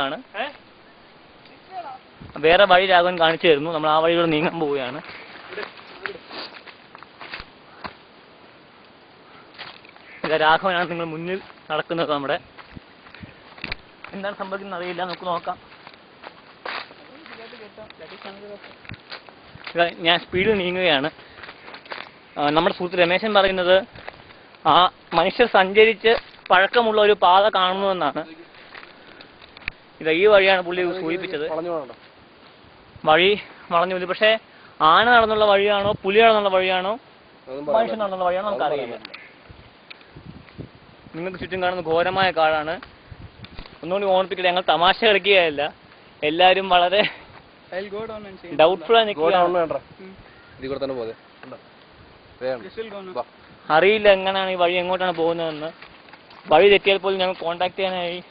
ആണ്. വേറെ വഴി രാഘവൻ കാണിച്ചു തരുന്നു. നമ്മൾ ആ വഴിയിലൂടെ നീങ്ങാൻ പോവുകയാണ്. രാഘവനാണ് നിങ്ങൾ മുന്നിൽ നടക്കുന്നത്. നമ്മുടെ എന്താണ് സംഭവിക്കുന്നത് അറിയില്ല, നമുക്ക് നോക്കാം. ഞാൻ സ്പീഡിൽ നീങ്ങുകയാണ്. നമ്മുടെ സുഹൃത്ത് രമേശൻ പറയുന്നത് ആ മനുഷ്യർ സഞ്ചരിച്ച് പഴക്കമുള്ള ഒരു പാത കാണുന്നുവെന്നാണ്. ഈ വഴിയാണ് പുള്ളി സൂചിപ്പിച്ചത്. വഴി വളഞ്ഞു പോയി. പക്ഷെ ആന നടന്നുള്ള വഴിയാണോ പുലി നടന്നുള്ള വഴിയാണോ മനുഷ്യൻ നടന്നുള്ള വഴിയാണോ നമുക്കറിയില്ല. നിങ്ങൾക്ക് ചുറ്റും കാണുന്ന ഘോരമായ കാടാണ്. ഒന്നുകൂടി ഓർമ്മിപ്പിക്കട്ടെ, ഞങ്ങൾ തമാശ കളിക്കുകയല്ല, എല്ലാവരും വളരെ ഡൗട്ട്ഫുൾ ആയി നിൽക്കുകയാണ്. അറിയില്ല എങ്ങനെയാണ് ഈ വഴി എങ്ങോട്ടാണ് പോകുന്നതെന്ന്. വഴി തെറ്റിയാൽ പോലും ഞങ്ങൾ കോൺടാക്ട് ചെയ്യാനായി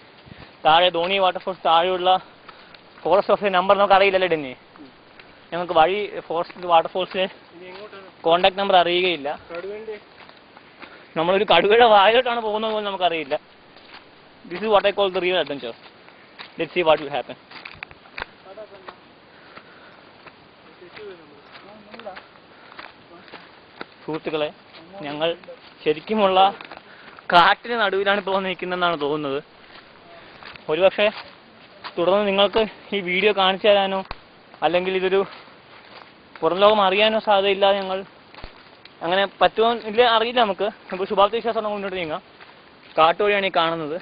താഴെ ധോണി വാട്ടർഫോൾസ് താഴെയുള്ള ഫോറസ്റ്റ് ഓഫീസർ നമ്പർ നമുക്ക് അറിയില്ലല്ലേ ഡെന്നി. ഞങ്ങൾക്ക് വഴി ഫോറസ്റ്റ് വാട്ടർഫോൾസിലെ കോൺടാക്ട് നമ്പർ അറിയുകയില്ല. നമ്മളൊരു കടുവയുടെ വായിലോട്ടാണ് പോകുന്നത് പോലും നമുക്കറിയില്ല. This is what I call the real adventure. Let's see what will happen. സുഹൃത്തുക്കളെ, ഞങ്ങൾ ശരിക്കുമുള്ള കാട്ടിന് നടുവിലാണ് ഇപ്പോൾ നിൽക്കുന്നതെന്നാണ് തോന്നുന്നത്. ഒരുപക്ഷെ തുടർന്ന് നിങ്ങൾക്ക് ഈ വീഡിയോ കാണിച്ചു തരാനോ അല്ലെങ്കിൽ ഇതൊരു പുറം ലോകം അറിയാനോ സാധ്യതയില്ലാതെ ഞങ്ങൾ അങ്ങനെ പറ്റുമോ ഇല്ല അറിയില്ല. നമുക്ക് ശുഭാപ്തി വിശ്വാസം മുന്നോട്ട് നീങ്ങാം. കാട്ടുവഴിയാണ് ഈ കാണുന്നത്.